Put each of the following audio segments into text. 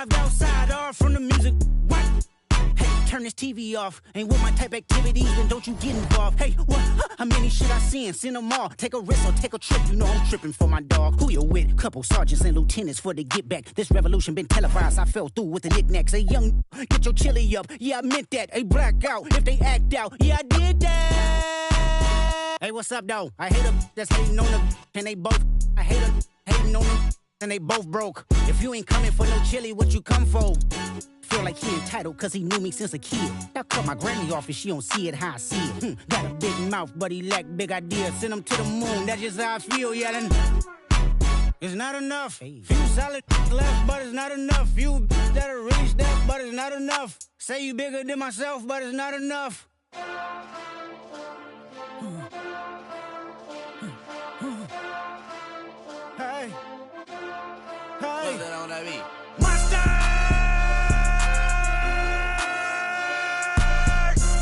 arrived outside, all from the music. What? Hey, turn this TV off. Ain't with my type activities, then don't you get involved. Hey, what? How many shit I seen? Send them all. Take a risk or take a trip. You know I'm tripping for my dog. Who you with? Couple sergeants and lieutenants for the get back. This revolution been televised. I fell through with the knickknacks. Hey, young, get your chili up. Yeah, I meant that. Hey, black out if they act out. Yeah, I did that. Hey, what's up, though? I hate them that's hating on them. And they both, I hate them hating on them. And they both broke. If you ain't coming for no chili, what you come for? Feel like he entitled cause he knew me since a kid. I cut my granny off if she don't see it how I see it. Got a big mouth, but he lack big ideas. Send him to the moon, that's just how I feel, yelling. It's not enough. Few solid left, but it's not enough. Few that are really stepped, but it's not enough. Say you bigger than myself, but it's not enough. Hey. Hey. Monster!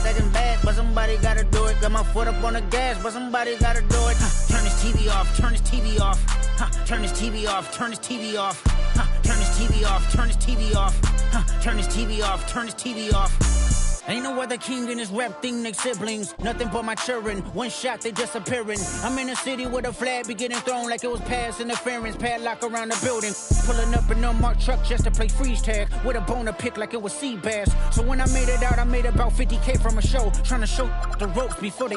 Second bad, but somebody gotta do it. Got my foot up on the gas, but somebody gotta do it. Turn this TV off, turn this TV off. Turn this TV off, turn this TV off. Turn this TV off, turn this TV off. Turn this TV off, turn this TV off. Ain't no other king in this rap thing, they siblings. Nothing but my children. One shot, they disappearing. I'm in a city with a flag be getting thrown like it was pass interference. Padlock around the building. Pulling up an unmarked truck just to play freeze tag. With a bone to pick like it was sea bass. So when I made it out, I made about 50K from a show. Trying to show the ropes before they...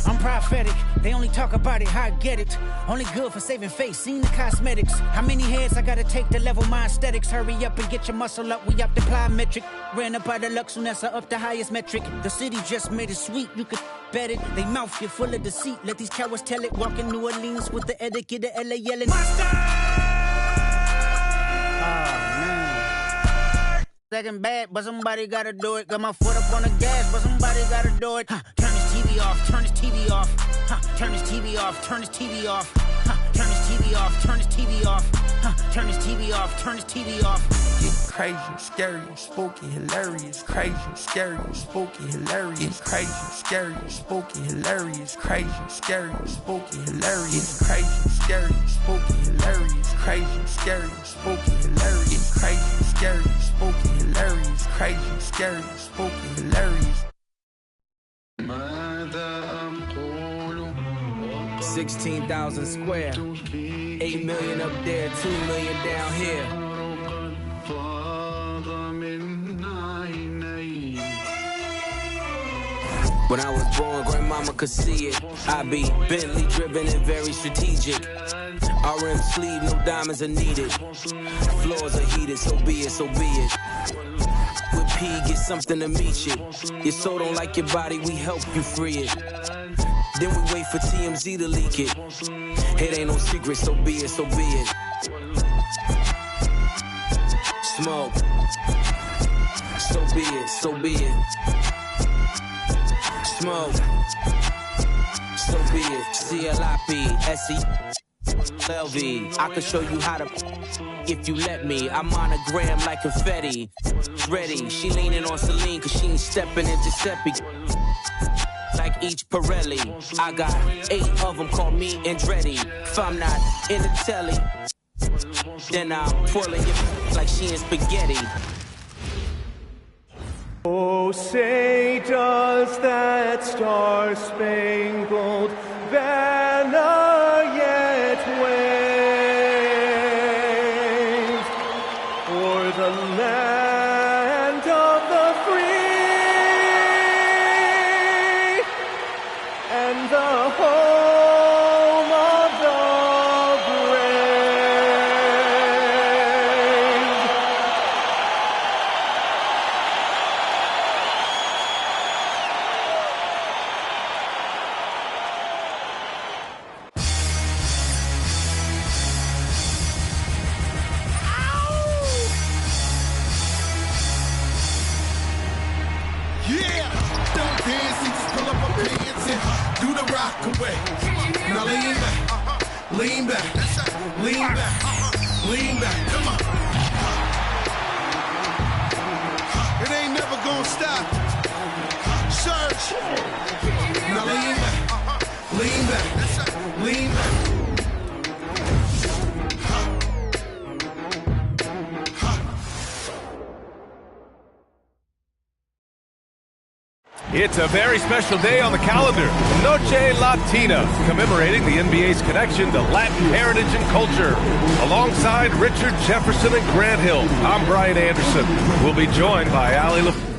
I'm prophetic, they only talk about it, how I get it. Only good for saving face, seen the cosmetics. How many heads I gotta take to level my aesthetics? Hurry up and get your muscle up, we up the plyometric. Ran up out of luck, soon as I up the highest metric. The city just made it sweet, you could bet it. They mouth get full of deceit, let these cowards tell it. Walk in New Orleans with the etiquette of LA yelling Monster! Second bad, but somebody gotta do it. Got my foot up on the gas, but somebody gotta do it. Turn this TV off, turn this TV off. Turn this TV off, turn this TV off. Turn this TV off, turn this TV off. Turn this TV off, turn this TV off. It's crazy, scary, spooky, hilarious. Crazy, scary, spooky, hilarious. Crazy, scary, spooky, hilarious. Crazy, scary, spooky, hilarious. Crazy, scary, spooky, hilarious. Crazy, scary, spooky, hilarious. Crazy, scary, spooky, hilarious. Crazy, scary, spooky, hilarious. 16,000 square, 8 million up there, 2 million down here. When I was born, grandmama could see it. I be Bentley driven and very strategic. RM sleeve, no diamonds are needed. Floors are heated, so be it, so be it. With P, get something to meet you. Your soul don't like your body, we help you free it. Then we wait for TMZ to leak it. It ain't no secret, so be it, so be it. Smoke. So be it, so be it. Smoke. So be it. CLIP, SE, I can show you how to if you let me. I'm monogram like confetti. Ready, she leaning on Celine cause she ain't stepping in Giuseppe. Like each Pirelli, I got 8 of them, call me Andretti. If I'm not in the telly, then I'm twirling your like she in spaghetti. Oh, say does that star-spangled banner yet wave o'er the land of the free and the home of the Now lean back, lean back, lean back, lean back, come on. It ain't never gonna stop. Search. Now lean back, lean back, lean back. It's a very special day on the calendar, Noche Latina, commemorating the NBA's connection to Latin heritage and culture. Alongside Richard Jefferson and Grant Hill, I'm Brian Anderson. We'll be joined by Ali LaFleur.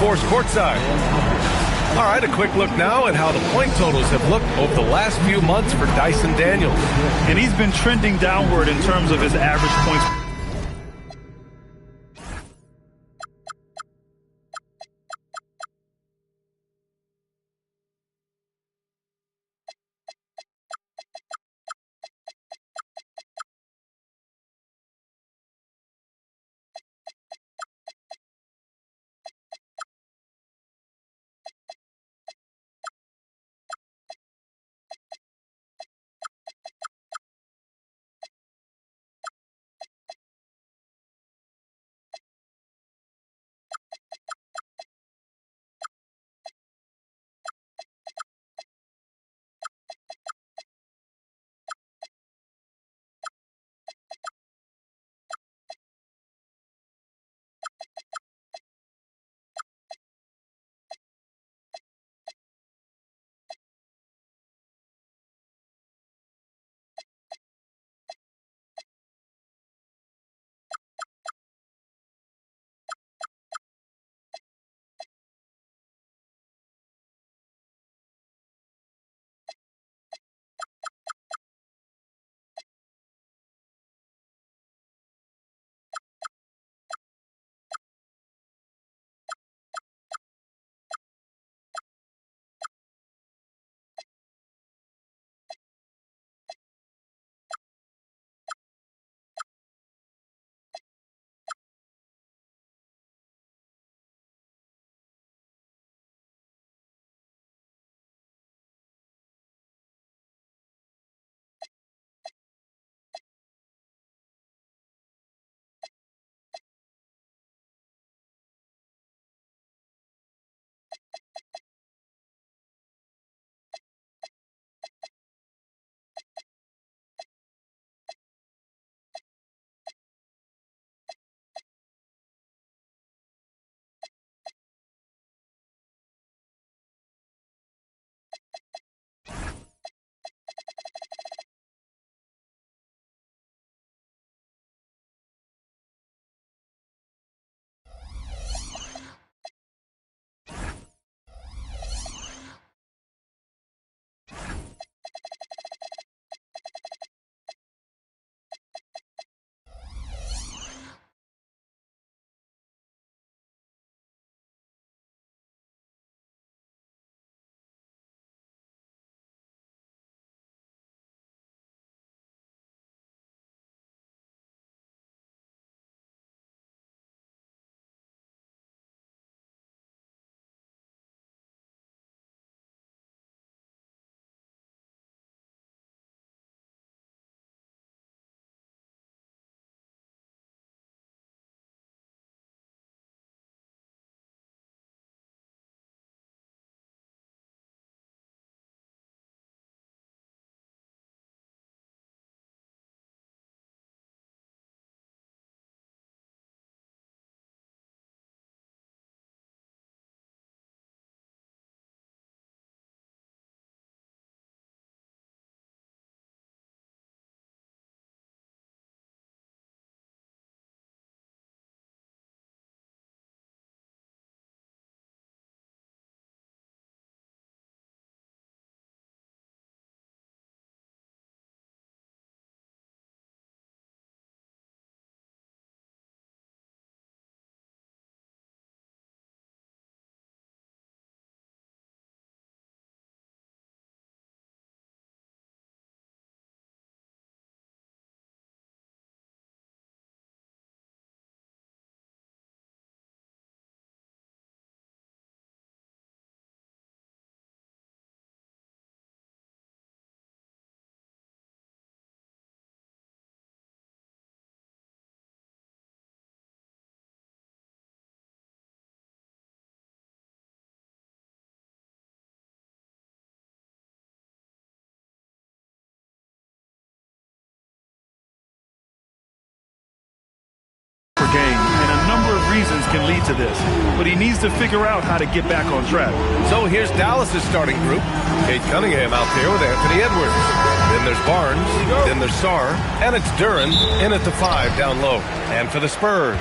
Force courtside. All right, a quick look now at how the point totals have looked over the last few months for Dyson Daniels. And he's been trending downward in terms of his average points. game, and a number of reasons can lead to this. But he needs to figure out how to get back on track. So here's Dallas's starting group. Kate Cunningham out there with Anthony Edwards. Then there's Barnes, then there's Sarr, and it's Duren in at the 5 down low. And for the Spurs,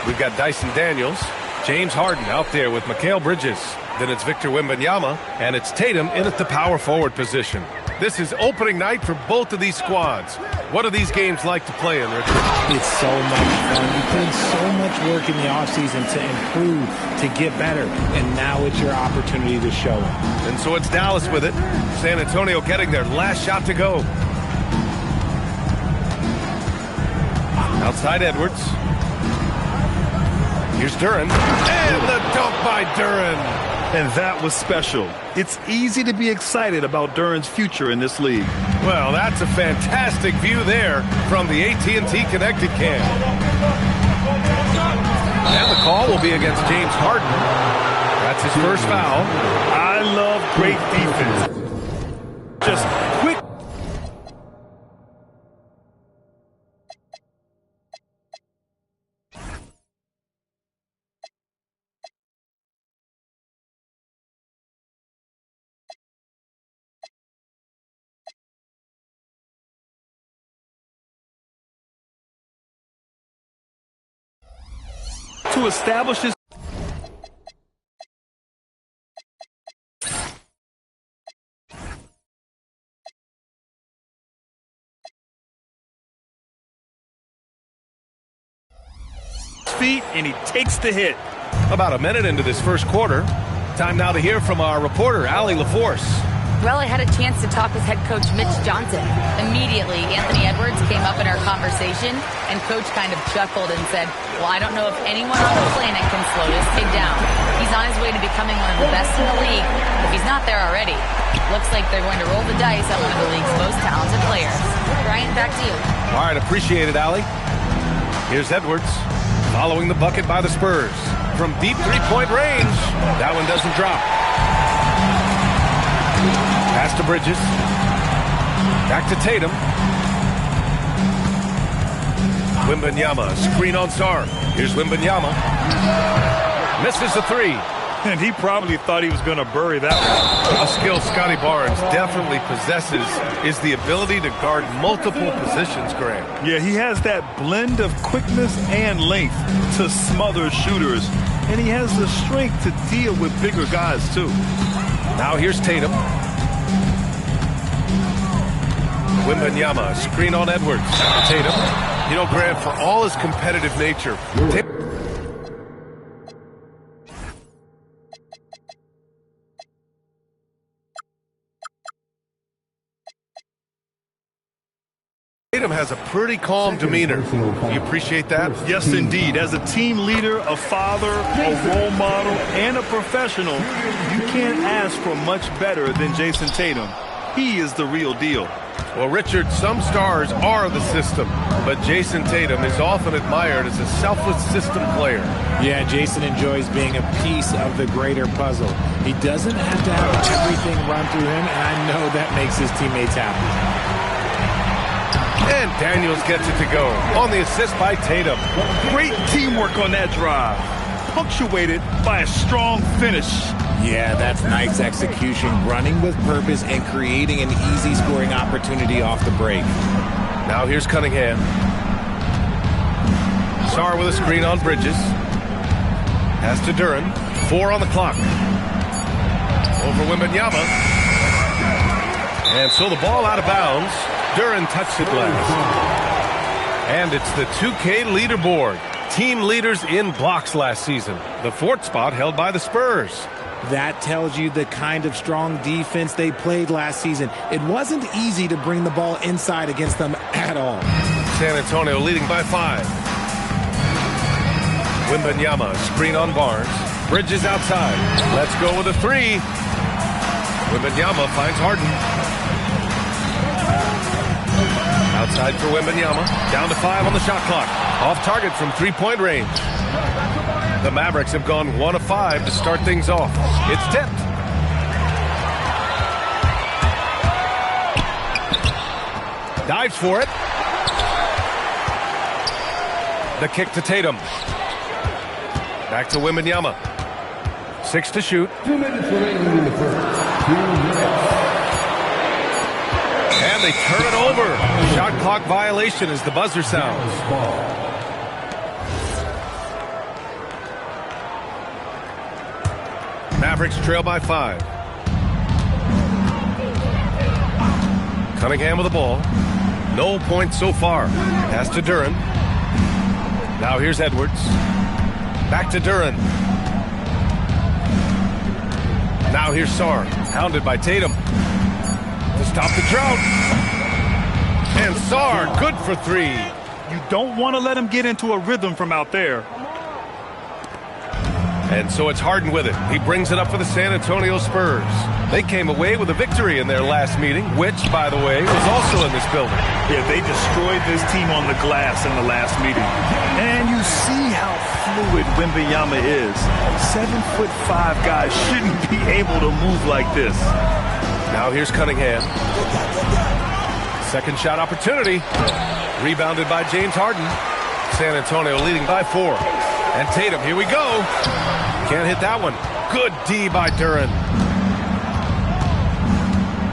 we've got Dyson Daniels, James Harden out there with Mikal Bridges. Then it's Victor Wembanyama, and it's Tatum in at the power forward position. This is opening night for both of these squads. What are these games like to play in, Richard? It's so much fun. You put in so much work in the offseason to improve, to get better, and now it's your opportunity to show it. And so it's Dallas with it. San Antonio getting their last shot to go. Outside Edwards. Here's Duren. And the dunk by Duren. And that was special. It's easy to be excited about Duren's future in this league. Well, that's a fantastic view there from the AT&T Connected Cam. And the call will be against James Harden. That's his first foul. I love great defense. Just quick. To establish his feet, and he takes the hit. About a minute into this first quarter. Time now to hear from our reporter, Allie LaForce. Well, I had a chance to talk with head coach Mitch Johnson. Immediately, Anthony Edwards came up in our conversation, and coach kind of chuckled and said, well, I don't know if anyone on the planet can slow this kid down. He's on his way to becoming one of the best in the league. If he's not there already, looks like they're going to roll the dice on one of the league's most talented players. Brian, back to you. All right, appreciate it, Allie. Here's Edwards, following the bucket by the Spurs. From deep three-point range, that one doesn't drop. Pass to Bridges. Back to Tatum. Wembanyama, screen on Sarr. Here's Wembanyama. Misses the 3. And he probably thought he was going to bury that one. A skill Scotty Barnes definitely possesses is the ability to guard multiple positions, Graham. Yeah, he has that blend of quickness and length to smother shooters. And he has the strength to deal with bigger guys, too. Now here's Tatum. Wembanyama, screen on Edwards. Tatum. You know, Graham, for all his competitive nature, Tatum has a pretty calm demeanor. You appreciate that? Yes, indeed. As a team leader, a father, a role model, and a professional, you can't ask for much better than Jason Tatum. He is the real deal. Well, Richard, some stars are the system, but Jason Tatum is often admired as a selfless system player. Yeah, Jason enjoys being a piece of the greater puzzle. He doesn't have to have everything run through him, and I know that makes his teammates happy. And Daniels gets it to go on the assist by Tatum. Great teamwork on that drive, punctuated by a strong finish. Yeah, that's nice execution, running with purpose and creating an easy scoring opportunity off the break. Now here's Cunningham. Sarr with a screen on Bridges. Pass to Duren. 4 on the clock. Over Wembanyama. And so the ball out of bounds. Duren touched it last. And it's the 2K leaderboard. Team leaders in blocks last season. The 4th spot held by the Spurs. That tells you the kind of strong defense they played last season. It wasn't easy to bring the ball inside against them at all. San Antonio leading by 5. Wembanyama, screen on Barnes. Bridges outside. Let's go with a 3. Wembanyama finds Harden. Outside for Wembanyama. Down to 5 on the shot clock. Off target from three-point range. The Mavericks have gone 1 of 5 to start things off. It's tipped. Dives for it. The kick to Tatum. Back to Wembanyama. 6 to shoot. 2 minutes remaining in the first. 2 minutes. And they turn it over. Shot clock violation as the buzzer sounds. Mavericks trail by 5. Cunningham with the ball. No points so far. Pass to Duren. Now here's Edwards. Back to Duren. Now here's Sarr. Hounded by Tatum. To stop the drought. And Sarr, good for 3. You don't want to let him get into a rhythm from out there. And so it's Harden with it. He brings it up for the San Antonio Spurs. They came away with a victory in their last meeting, which, by the way, was also in this building. Yeah, they destroyed this team on the glass in the last meeting. And you see how fluid Wembanyama is. 7'5" guys shouldn't be able to move like this. Now here's Cunningham. Second shot opportunity. Rebounded by James Harden. San Antonio leading by 4. And Tatum, here we go. Can't hit that one. Good D by Duren.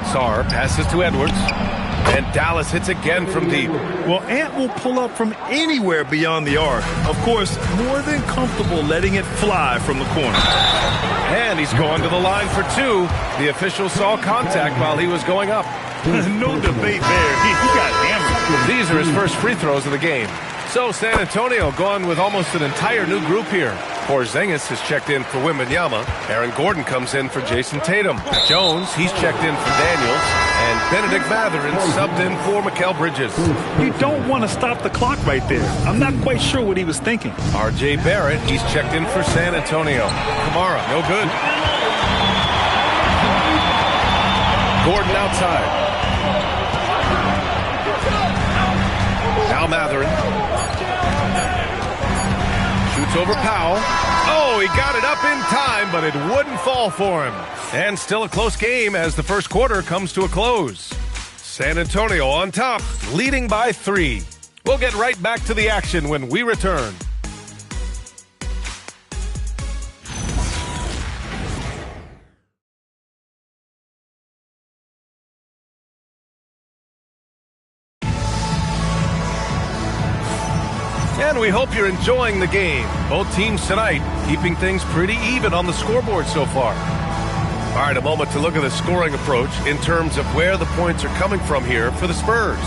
Sarr passes to Edwards. And Dallas hits again from deep. Well, Ant will pull up from anywhere beyond the arc. Of course, more than comfortable letting it fly from the corner. And he's going to the line for 2. The official saw contact while he was going up. No debate there. He got hammered. These are his first free throws of the game. So San Antonio going with almost an entire new group here. Porzingis has checked in for Wembanyama. Aaron Gordon comes in for Jason Tatum. Jones, he's checked in for Daniels. And Benedict Mathurin subbed in for Mikal Bridges. You don't want to stop the clock right there. I'm not quite sure what he was thinking. R.J. Barrett, he's checked in for San Antonio. Kamara, no good. Gordon outside. Now Mathurin. Shoots over Powell. Oh, he got it up in time, but it wouldn't fall for him. And still a close game as the first quarter comes to a close. San Antonio on top, leading by 3. We'll get right back to the action when we return. And we hope you're enjoying the game. Both teams tonight keeping things pretty even on the scoreboard so far. All right, a moment to look at the scoring approach in terms of where the points are coming from here for the Spurs.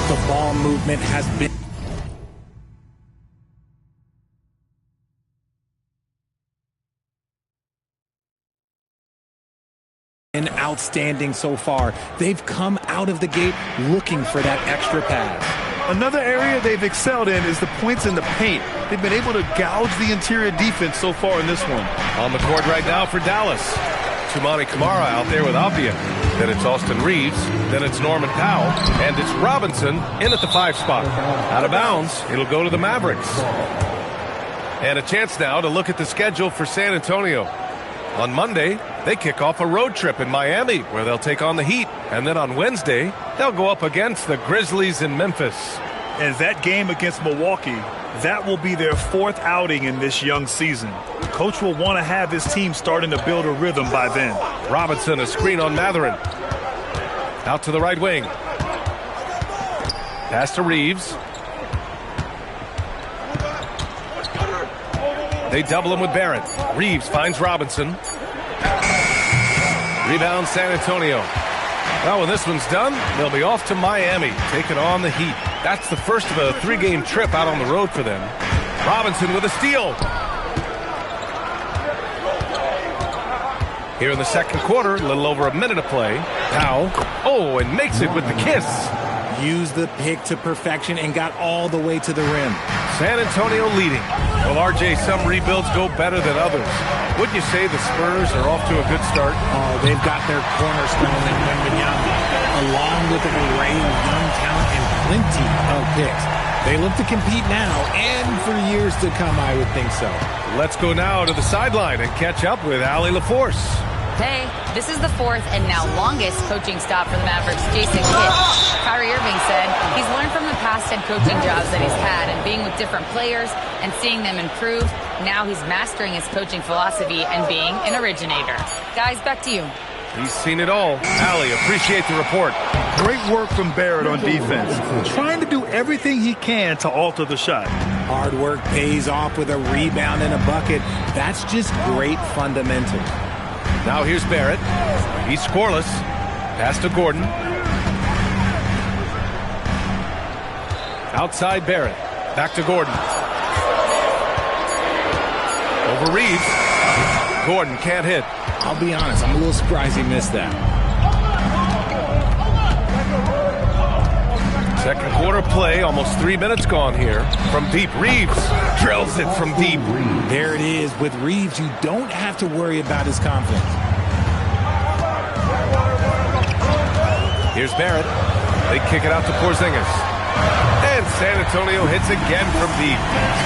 The ball movement has been outstanding so far. They've come out of the gate looking for that extra pass. Another area they've excelled in is the points in the paint. They've been able to gouge the interior defense so far in this one. On the court right now for Dallas. Toumani Camara out there with Avdia. Then it's Austin Reeves. Then it's Norman Powell. And it's Robinson in at the 5 spot. Out of bounds, it'll go to the Mavericks. And a chance now to look at the schedule for San Antonio. On Monday, they kick off a road trip in Miami where they'll take on the Heat. And then on Wednesday, they'll go up against the Grizzlies in Memphis. And that game against Milwaukee, that will be their 4th outing in this young season. Coach will want to have his team starting to build a rhythm by then. Robinson, a screen on Mathurin. Out to the right wing. Pass to Reeves. They double him with Barrett. Reeves finds Robinson. Rebound San Antonio. Well, when this one's done, they'll be off to Miami, taking on the Heat. That's the first of a 3-game trip out on the road for them. Robinson with a steal. Here in the second quarter, a little over a minute of play. Powell, oh, and makes it with the kiss. Used the pick to perfection and got all the way to the rim. San Antonio leading. Well, RJ, some rebuilds go better than others. Would you say the Spurs are off to a good start? Oh, they've got their cornerstone in Wembanyama, along with an array of young talent and plenty of picks. They look to compete now and for years to come, I would think so. Let's go now to the sideline and catch up with Allie LaForce. Hey, this is the fourth and now longest coaching stop for the Mavericks' Jason Kidd. Kyrie Irving said he's learned from the past head coaching jobs that he's had and being with different players and seeing them improve. Now he's mastering his coaching philosophy and being an originator. Guys, back to you. He's seen it all. Allie, appreciate the report. Great work from Barrett on defense. Trying to do everything he can to alter the shot. Hard work pays off with a rebound and a bucket. That's just great fundamentals. Now here's Barrett. He's scoreless. Pass to Gordon. Outside Barrett. Back to Gordon. Over Reeves. Gordon can't hit. I'll be honest, I'm a little surprised he missed that. Second quarter play, almost 3 minutes gone here. From deep, Reeves drills it from deep. There it is. With Reeves, you don't have to worry about his confidence. Here's Barrett. They kick it out to Porzingis. And San Antonio hits again from deep.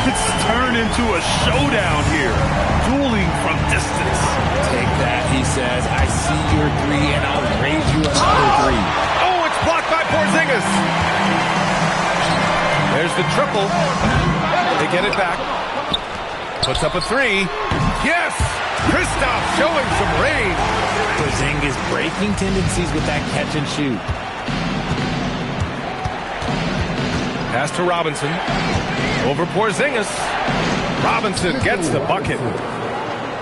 It's turned into a showdown here. Dueling from distance. Take that, he says. I see your three, and I'll raise you another three. Oh, it's blocked by Porzingis. There's the triple. They get it back. Puts up a three. Yes! Kristaps showing some range. Porzingis breaking tendencies with that catch and shoot. Pass to Robinson. Over Porzingis. Robinson gets the bucket.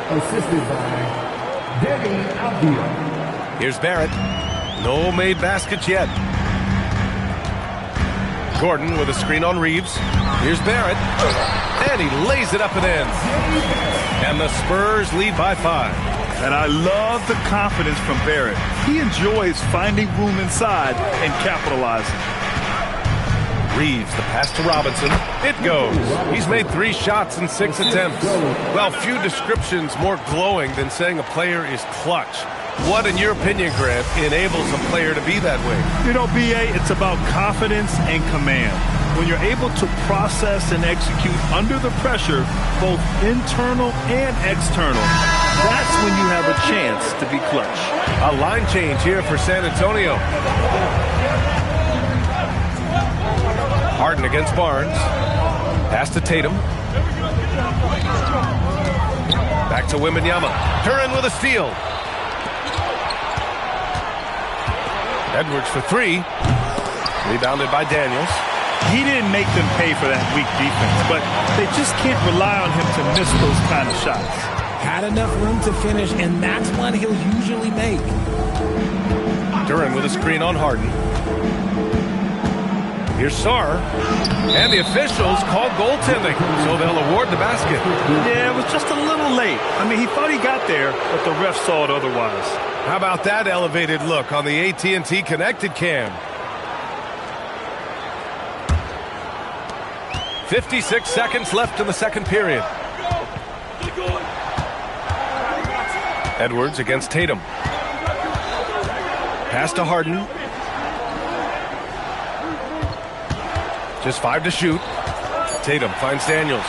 Assisted by Debbie Alvia. Here's Barrett. No made baskets yet. Gordon with a screen on Reeves. Here's Barrett. And he lays it up and in. And the Spurs lead by 5. And I love the confidence from Barrett. He enjoys finding room inside and capitalizing. Reeves, the pass to Robinson. It goes. He's made 3 shots in 6 attempts. Well, few descriptions more glowing than saying a player is clutch. What, in your opinion, Grant, enables a player to be that way? You know, B.A., it's about confidence and command. When you're able to process and execute under the pressure, both internal and external, that's when you have a chance to be clutch. A line change here for San Antonio. Harden against Barnes. Pass to Tatum. Back to Wembanyama. Duran with a steal. Edwards for 3. Rebounded by Daniels. He didn't make them pay for that weak defense, but they just can't rely on him to miss those kind of shots. Had enough room to finish, and that's one he'll usually make. Duran with a screen on Harden. Here's Sarr. And the officials call goaltending, so they'll award the basket. Yeah, it was just a little late. I mean, he thought he got there, but the ref saw it otherwise. How about that elevated look on the AT&T Connected Cam? 56 seconds left in the second period. Edwards against Tatum. Pass to Harden. Just 5 to shoot. Tatum finds Daniels.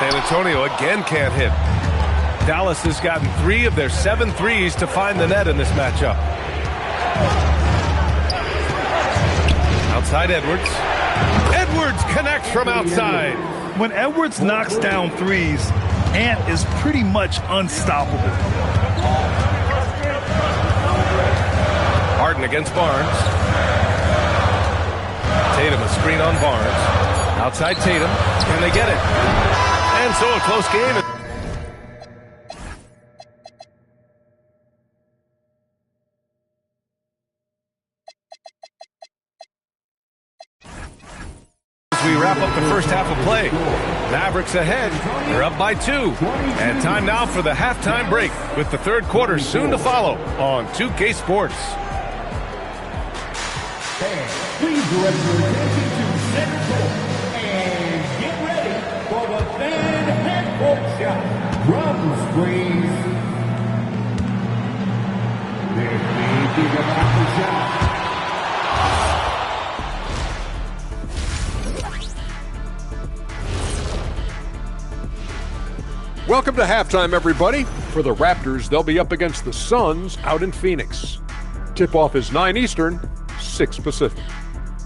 San Antonio again can't hit. Dallas has gotten 3 of their 7 threes to find the net in this matchup. Outside Edwards. Edwards connects from outside. When Edwards knocks down threes, Ant is pretty much unstoppable. Harden against Barnes. Tatum a screen on Barnes. Outside Tatum. Can they get it? And so a close game. As we wrap up the first half of play, Mavericks ahead. They're up by 2. And time now for the halftime break with the third quarter soon to follow on 2K Sports. Please direct your attention to center court and get ready for the fan half-court shot. Drum screens. They're thinking about the shot. Welcome to halftime, everybody. For the Raptors, they'll be up against the Suns out in Phoenix. Tip-off is 9 Eastern, 6 Pacific.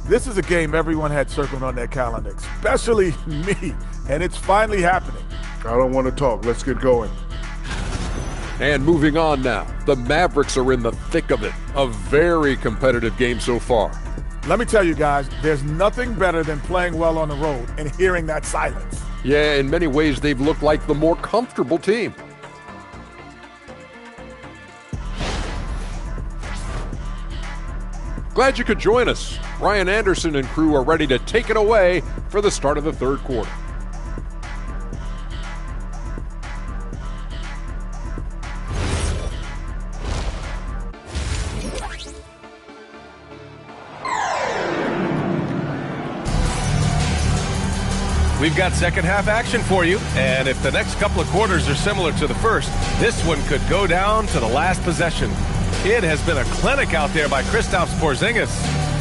This is a game everyone had circled on their calendar, especially me, and it's finally happening. I don't want to talk. Let's get going. And moving on now, the Mavericks are in the thick of it. A very competitive game so far. Let me tell you guys, there's nothing better than playing well on the road and hearing that silence. Yeah, in many ways, they've looked like the more comfortable team. Glad you could join us. Ryan Anderson and crew are ready to take it away for the start of the third quarter. We've got second half action for you, and if the next couple of quarters are similar to the first, this one could go down to the last possession. It has been a clinic out there by Kristaps Porzingis.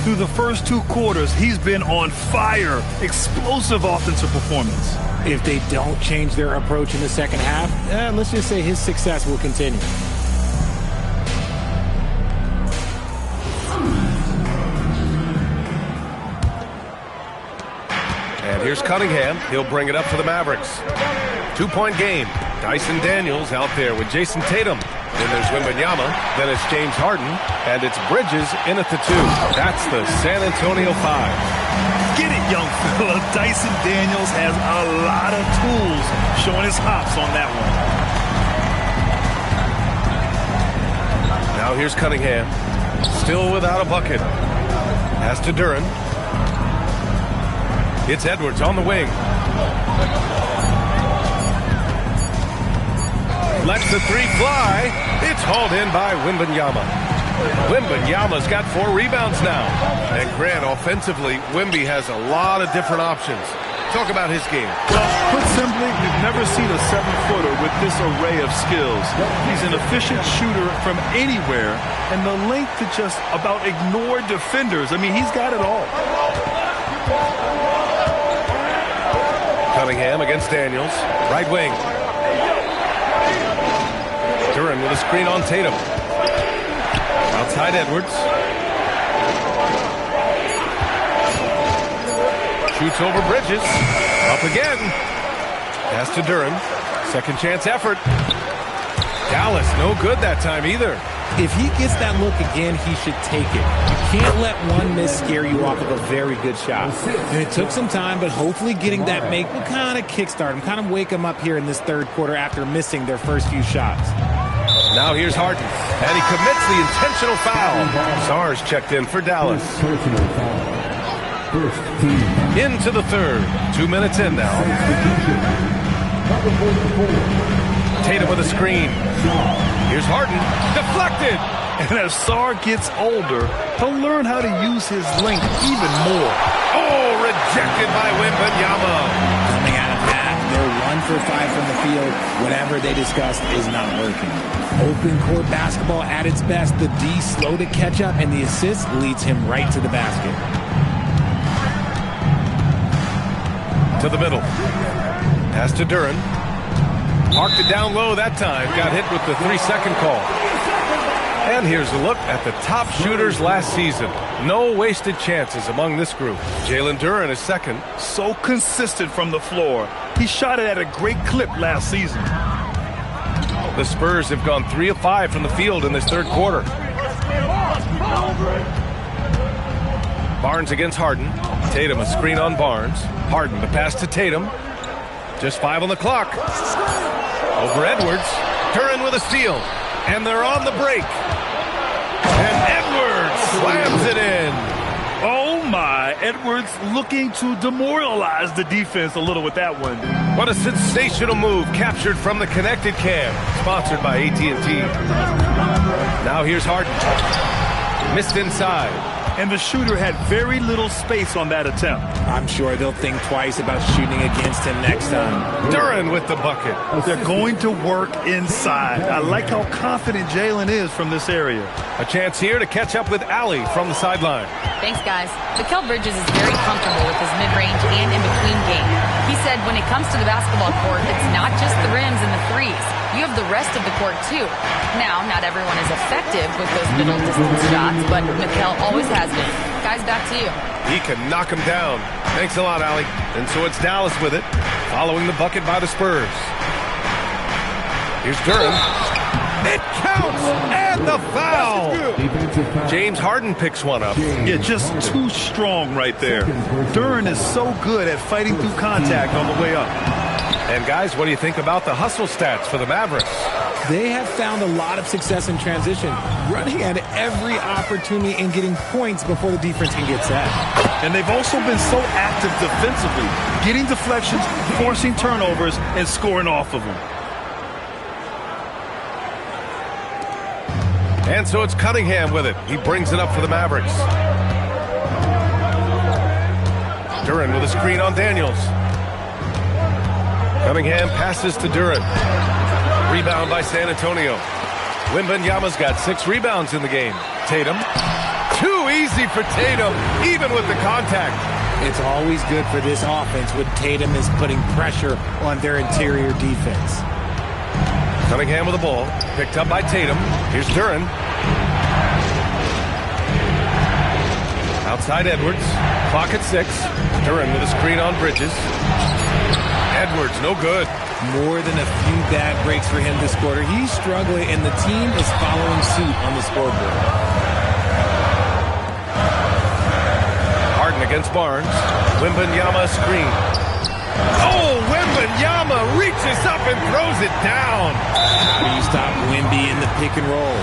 Through the first 2 quarters, he's been on fire. Explosive offensive performance. If they don't change their approach in the second half, let's just say his success will continue. And here's Cunningham. He'll bring it up for the Mavericks. 2-point game. Dyson Daniels out there with Jason Tatum. Then there's Wembanyama. Then it's James Harden. And it's Bridges in at the 2. That's the San Antonio 5. Get it, young fella. Dyson Daniels has a lot of tools, showing his hops on that one. Now here's Cunningham. Still without a bucket. Pass to Duren. It's Edwards on the wing. Lets the 3 fly. It's hauled in by Wembanyama. Wembanyama's got 4 rebounds now. And Grant, offensively, Wemby has a lot of different options. Talk about his game. Well, put simply, we've never seen a 7-footer with this array of skills. He's an efficient shooter from anywhere, and the length to just about ignore defenders. I mean, he's got it all. Cunningham against Daniels. Right wing. Duren with a screen on Tatum. Outside Edwards. Shoots over Bridges. Up again. Pass to Duren. Second chance effort. Dallas no good that time either. If he gets that look again, he should take it. You can't let one miss scare you off of a very good shot. And it took some time, but hopefully getting that make will kind of kickstart him, kind of wake him up here in this third quarter after missing their first few shots. Now here's Harden, and he commits the intentional foul. Sars checked in for Dallas. Into the third. 2 minutes in now. Tatum with a screen. Here's Harden. Deflected. And as Sar gets older, he'll learn how to use his length even more. Oh, rejected by Wembanyama. Coming out of half, they're 1 for 5 from the field. Whatever they discussed is not working. Open court basketball at its best. The D slow to catch up, and the assist leads him right to the basket. To the middle. Pass to Duren. Marked it down low that time. Got hit with the 3-second call. And here's a look at the top shooters last season. No wasted chances among this group. Jalen Duren is second. So consistent from the floor. He shot it at a great clip last season. The Spurs have gone 3 of 5 from the field in this third quarter. Barnes against Harden. Tatum a screen on Barnes. Harden the pass to Tatum. Just 5 on the clock. Over Edwards. Duren with a steal. And they're on the break. And Edwards slams it in. Oh my, Edwards looking to demoralize the defense a little with that one. What a sensational move captured from the connected cam. Sponsored by AT&T. Now here's Harden. Missed inside. And the shooter had very little space on that attempt. I'm sure they'll think twice about shooting against him next time. Duren with the bucket. They're going to work inside. I like how confident Jalen is from this area. A chance here to catch up with Allie from the sideline. Thanks, guys. Mikal Bridges is very comfortable with his mid-range and in-between game. He's said when it comes to the basketball court, it's not just the rims and the threes. You have the rest of the court, too. Now, not everyone is effective with those middle-distance shots, but Mikal always has been. Guys, back to you. He can knock him down. Thanks a lot, Allie. And so it's Dallas with it, following the bucket by the Spurs. Here's Duren. It counts, and the foul. James Harden picks one up. Yeah, just too strong right there. Duren is so good at fighting through contact on the way up. And guys, what do you think about the hustle stats for the Mavericks? They have found a lot of success in transition, running at every opportunity and getting points before the defense can get set. And they've also been so active defensively, getting deflections, forcing turnovers, and scoring off of them. And so it's Cunningham with it. He brings it up for the Mavericks. Duren with a screen on Daniels. Cunningham passes to Duren. Rebound by San Antonio. Wembanyama's got 6 rebounds in the game. Tatum. Too easy for Tatum, even with the contact. It's always good for this offense when Tatum is putting pressure on their interior defense. Cunningham with the ball. Picked up by Tatum. Here's Duren. Outside Edwards. Clock at 6. Duren with a screen on Bridges. Edwards, no good. More than a few bad breaks for him this quarter. He's struggling, and the team is following suit on the scoreboard. Harden against Barnes. Wembanyama screen. Oh, Wembanyama reaches up and throws it down. How do you stop Wemby in the pick and roll?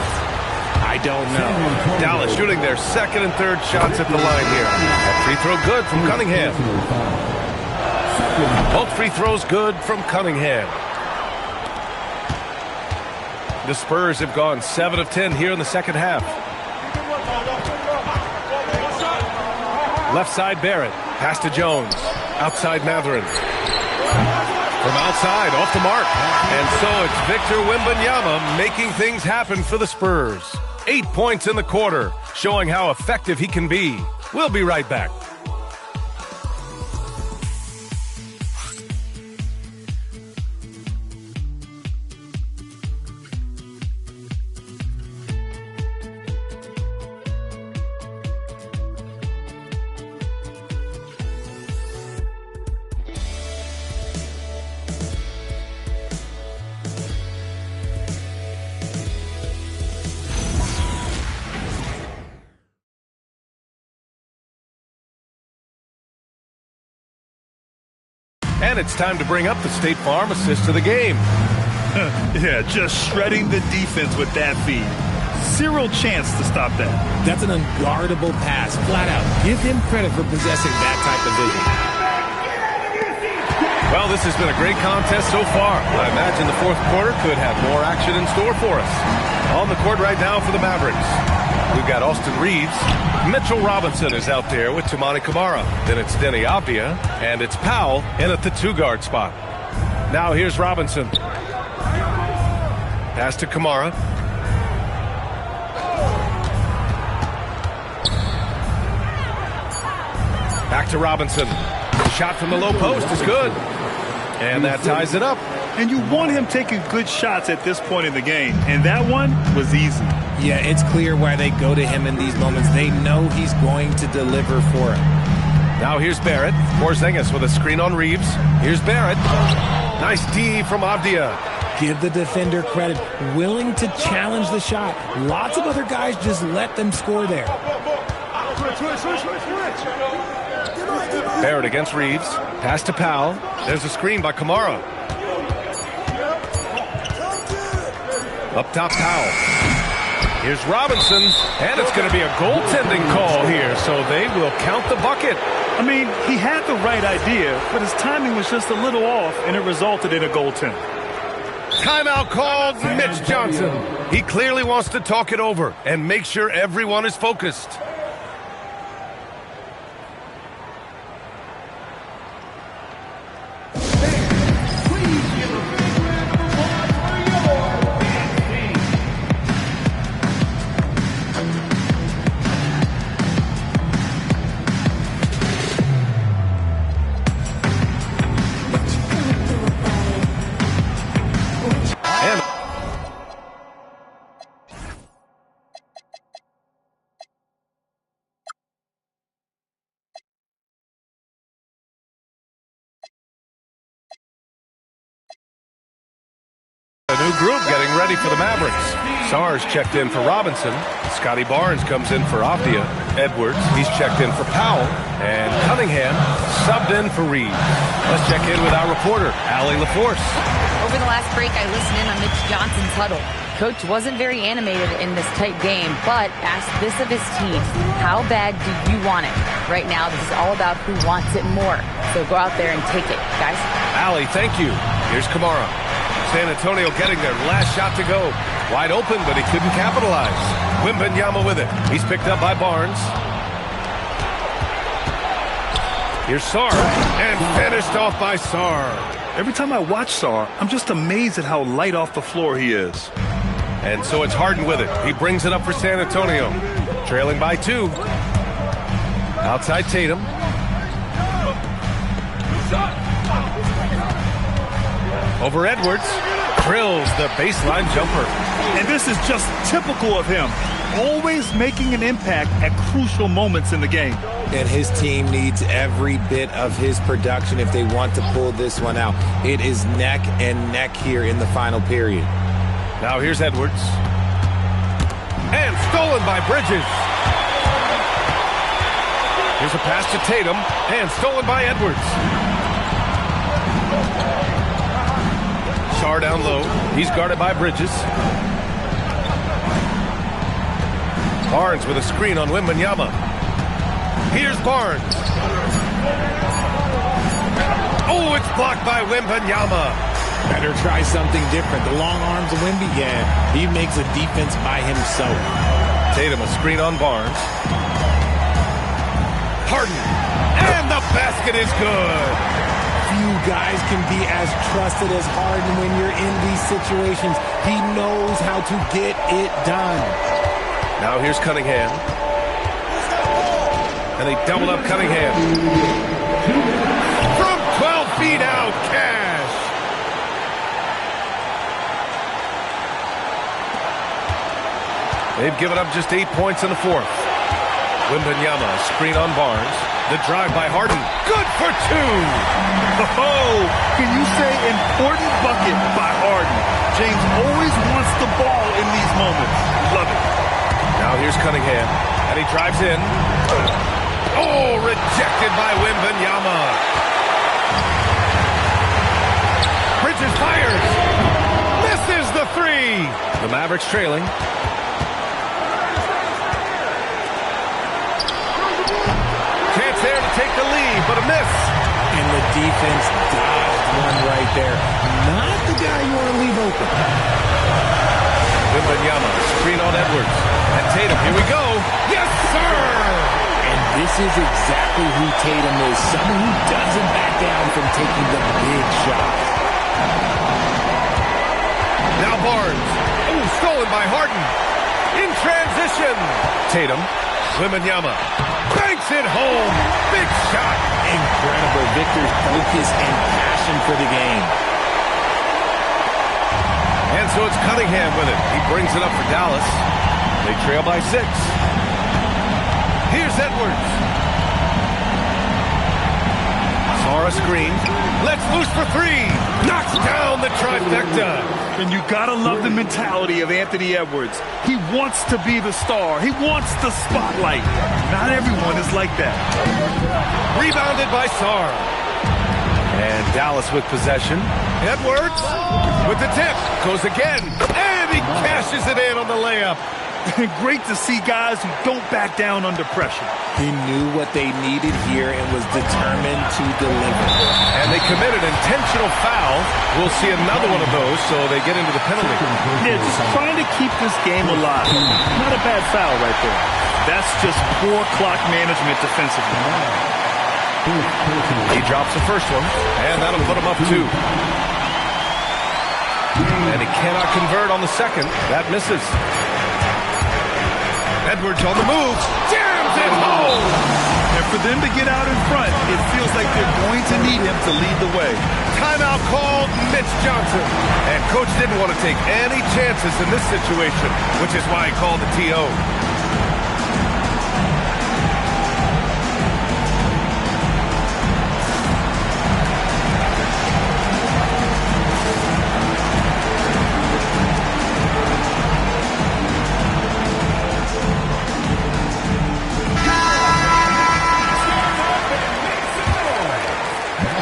I don't know. Dallas shooting their second and third shots at the line here. That free throw good from Cunningham. Both free throws good from Cunningham. The Spurs have gone 7 of 10 here in the second half. Left side Barrett. Pass to Jones. Outside Mathurin. From outside, off the mark. And so it's Victor Wembanyama making things happen for the Spurs. 8 points in the quarter, showing how effective he can be. We'll be right back. And it's time to bring up the State Farm assist to the game. Yeah, just shredding the defense with that feed. Zero chance to stop that. That's an unguardable pass, flat out. Give him credit for possessing that type of vision. Well, this has been a great contest so far. I imagine the fourth quarter could have more action in store for us. On the court right now for the Mavericks, we've got Austin Reeves. Mitchell Robinson is out there with Toumani Camara. Then it's Denny Avdia, and it's Powell in at the 2-guard spot. Now here's Robinson. Pass to Camara. Back to Robinson. The shot from the low post is good. And that ties it up. And you want him taking good shots at this point in the game. And that one was easy. Yeah, it's clear why they go to him in these moments. They know he's going to deliver for him. Now here's Barrett. Porzingis with a screen on Reeves. Here's Barrett. Nice D from Avdia. Give the defender credit. Willing to challenge the shot. Lots of other guys just let them score there. Barrett against Reeves. Pass to Powell. There's a screen by Camara. Up top, Powell. Here's Robinson, and it's going to be a goaltending call here, so they will count the bucket. I mean, he had the right idea, but his timing was just a little off, and it resulted in a goaltend. Timeout called, Mitch Johnson. He clearly wants to talk it over and make sure everyone is focused. new group getting ready for the Mavericks. Sars checked in for Robinson. Scotty Barnes comes in for Avdia. Edwards, he's checked in for Powell. And Cunningham subbed in for Reed. Let's check in with our reporter, Allie LaForce. Over the last break, I listened in on Mitch Johnson's huddle. Coach wasn't very animated in this tight game, but asked this of his team: how bad do you want it? Right now, this is all about who wants it more. So go out there and take it, guys. Allie, thank you. Here's Kamara. San Antonio getting their last shot to go. Wide open, but he couldn't capitalize. Wembanyama with it. He's picked up by Barnes. Here's Sarr, and finished off by Sarr. Every time I watch Sarr, I'm just amazed at how light off the floor he is. And so it's Harden with it. He brings it up for San Antonio. Trailing by 2. Outside Tatum. Over Edwards. Drills the baseline jumper. And this is just typical of him. Always making an impact at crucial moments in the game. And his team needs every bit of his production if they want to pull this one out. It is neck and neck here in the final period. Now here's Edwards. And stolen by Bridges. Here's a pass to Tatum. And stolen by Edwards. Sarr down low. He's guarded by Bridges. Barnes with a screen on Wembanyama. Here's Barnes. Oh, it's blocked by Wembanyama. Better try something different. The long arms of Wemby, yeah, he makes a defense by himself. Tatum, a screen on Barnes. Harden. And the basket is good. Few guys can be as trusted as Harden when you're in these situations. He knows how to get it done. Now here's Cunningham. And they double up Cunningham. From 12 feet out, Cash. They've given up just 8 points in the fourth. Wembanyama, screen on Barnes. The drive by Harden. Good for 2. Oh, can you say important bucket by Harden? James always wants the ball in these moments. Love it. Now here's Cunningham, and he drives in. Oh, rejected by Wembanyama. Bridges fires. Misses the 3. The Mavericks trailing. Chance there to take the lead, but a miss. And the defense dodged one right there. Not the guy you want to leave open. Wembanyama, screen on Edwards. And Tatum, here we go. Yes, sir! And this is exactly who Tatum is. Someone who doesn't back down from taking the big shot. Now Barnes. Oh, stolen by Harden. In transition. Tatum. Wembanyama. Banks it home. Big shot. Incredible. Victor's focus and passion for the game. And so it's Cunningham with it. He brings it up for Dallas. They trail by 6. Here's Edwards. Sarr screen. Let's loose for 3. Knocks down the trifecta. And you gotta love the mentality of Anthony Edwards. He wants to be the star. He wants the spotlight. Not everyone is like that. Rebounded by Sarr. And Dallas with possession. Edwards with the tip. Goes again. And he cashes it in on the layup. Great to see guys who don't back down under pressure. He knew what they needed here and was determined to deliver. And they committed intentional foul. We'll see another one of those, so they get into the penalty. Yeah, just trying to keep this game alive. Not a bad foul right there. That's just poor clock management defensively. He drops the first one, and that'll put him up 2. And he cannot convert on the second. That misses. Edwards on the move. Jams it home. And for them to get out in front, it feels like they're going to need him to lead the way. Timeout called Mitch Johnson. And coach didn't want to take any chances in this situation, which is why he called the TO.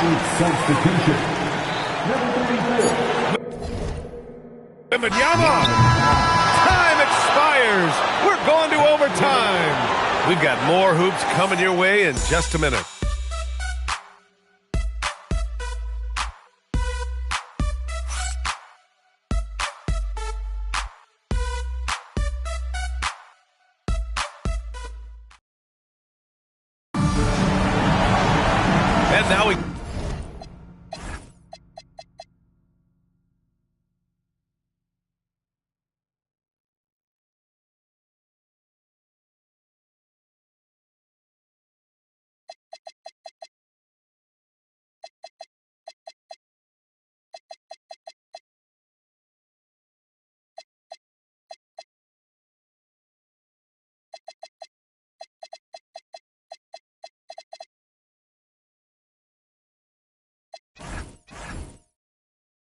Substitution. Number 34. Wembanyama! Time expires! We're going to overtime! We've got more hoops coming your way in just a minute. And now we...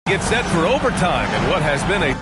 get set for overtime in what has been a...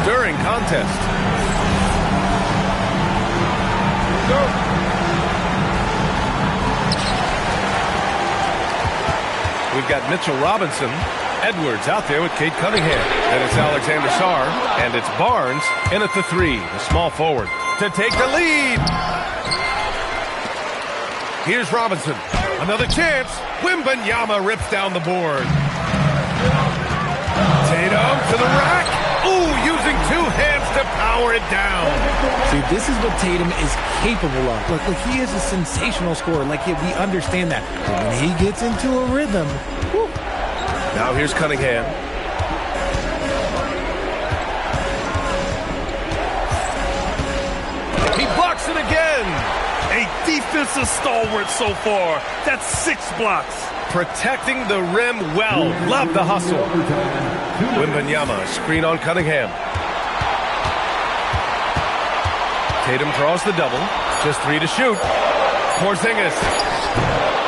stirring contest. Go. We've got Mitchell Robinson. Edwards out there with Cade Cunningham. Then it's Alexander Sarr. And it's Barnes in at the 3, the small forward, to take the lead. Here's Robinson. Another chance. Wembanyama rips down the board. Tatum to the rack. Ooh, using 2 hands to power it down. See, this is what Tatum is capable of. Look, he is a sensational scorer. Like, we understand that. But when he gets into a rhythm, whew. Now here's Cunningham. He blocks it again. A defensive stalwart so far. That's 6 blocks. Protecting the rim well. Love the hustle. Wembanyama, screen on Cunningham. Tatum draws the double. Just 3 to shoot. Porzingis.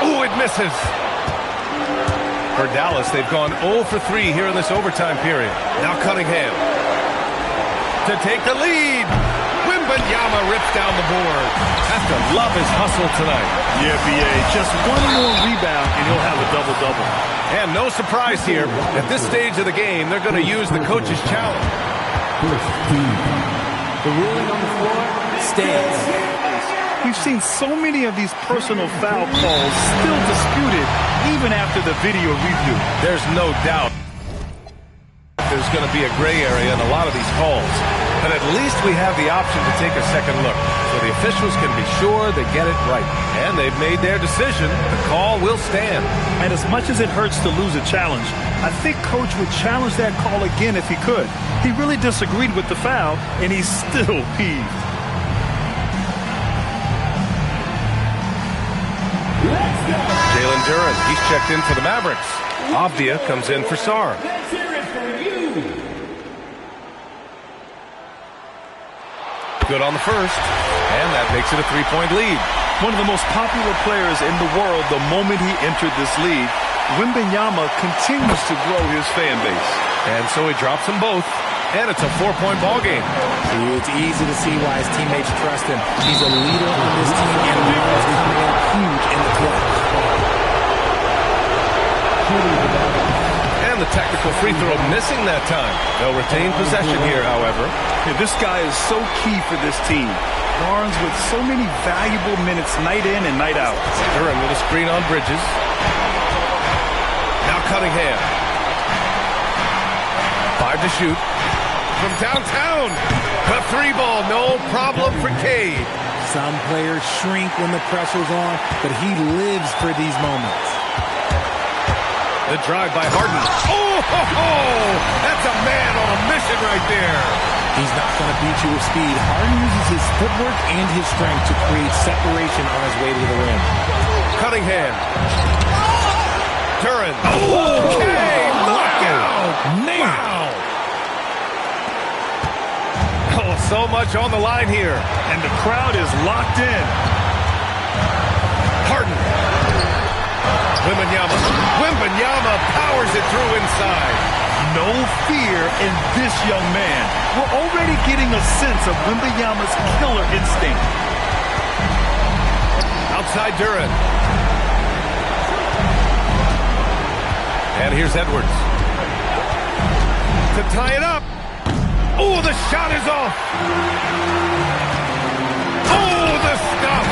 Ooh, it misses. For Dallas, they've gone 0 for 3 here in this overtime period. Now Cunningham. To take the lead. Wembanyama rips down the board. Has to love his hustle tonight. Yeah, B.A. Just 1 more rebound and he'll have a double-double. And no surprise here. At this stage of the game, they're going to use the coach's challenge. The ruling on the floor stands. We've seen so many of these personal foul calls still disputed even after the video review. There's no doubt there's going to be a gray area in a lot of these calls. But at least we have the option to take a second look, so the officials can be sure they get it right. And they've made their decision. The call will stand. And as much as it hurts to lose a challenge, I think Coach would challenge that call again if he could. He really disagreed with the foul, and he's still peeved. Jalen Duren, he's checked in for the Mavericks. Avdia comes in for Sarr. Good on the first, and that makes it a 3-point lead. One of the most popular players in the world the moment he entered this league, Wembanyama continues to grow his fan base. And so he drops them both, and it's a 4-point ball game. See, it's easy to see why his teammates trust him. He's a leader on this team, and Mars coming in huge in the clutch. And the technical free throw missing that time. They'll retain possession here, however. Yeah, this guy is so key for this team. Barnes with so many valuable minutes night in and night out. Duren with a screen on Bridges. Now Cunningham. 5 to shoot. From downtown. The 3-ball, no problem for Cade. Some players shrink when the pressure's on, but he lives for these moments. The drive by Harden. Oh, ho, ho! That's a man on a mission right there. He's not going to beat you with speed. Harden uses his footwork and his strength to create separation on his way to the rim. Cunningham. Duran. Okay. Wow. Man. Oh, so much on the line here. And the crowd is locked in. Harden. Wembanyama powers it through inside. No fear in this young man. We're already getting a sense of Wembanyama's killer instinct. Outside Duran. And here's Edwards. To tie it up. Oh, the shot is off. Oh, the stuff.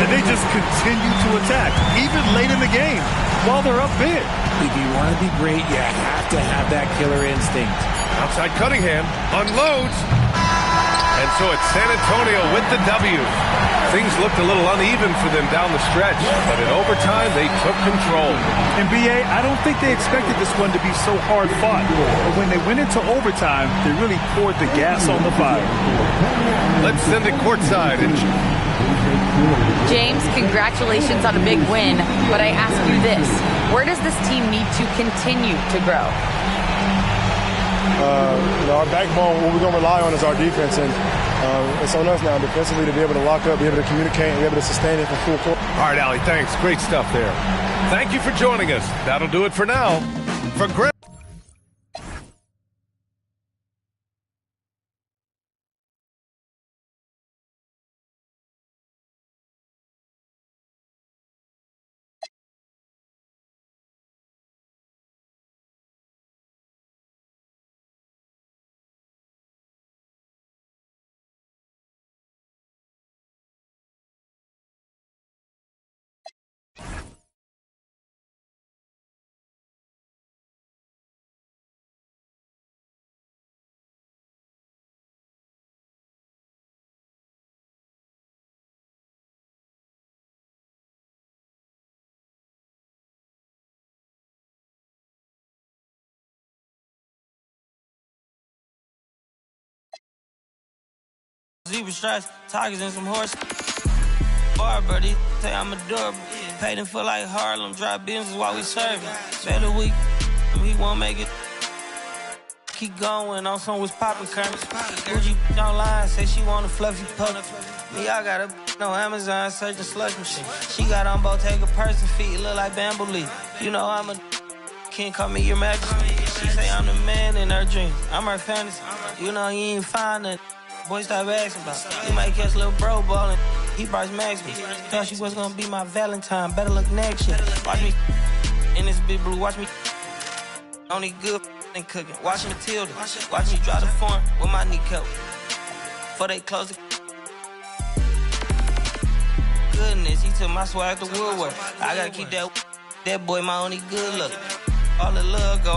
And they just continue to attack, even late in the game, while they're up big. If you want to be great, you have to have that killer instinct. Outside Cunningham. Unloads. And so it's San Antonio with the W. Things looked a little uneven for them down the stretch, but in overtime, they took control. In BA, I don't think they expected this one to be so hard fought. But when they went into overtime, they really poured the gas on the fire. Let's send it courtside. James, congratulations on a big win, but I ask you this. Where does this team need to continue to grow? Our backbone, what we're going to rely on is our defense, and it's on us now defensively to be able to lock up, be able to communicate, and be able to sustain it for full court. All right, Allie, thanks. Great stuff there. Thank you for joining us. That'll do it for now. For Greg. Zebra stripes, tigers, and some horses. Bar, buddy, say I'm adorable. Paid in for like Harlem, drive business while we serving. Better week, we won't make it. Keep going, on some was popping currents. Gucci online, say she want a fluffy pup. Me, I got a no Amazon searching slush machine. She got on Bottega person feet, look like bamboo leaf. You know I'm a can't call me your majesty. She say I'm the man in her dreams. I'm her fantasy. You know you ain't find nothing. Boy, stop asking about it. You might catch little bro ballin'. He Bryce Maxwell. Thought she was gonna be my Valentine. Better look next year. Watch me in this big blue. Watch me only good and cooking. Watch Matilda. Watch me drive the foreign with my kneecap. Before they close the goodness, he took my swag to Woodward. I gotta keep that boy my only good look. All the love go.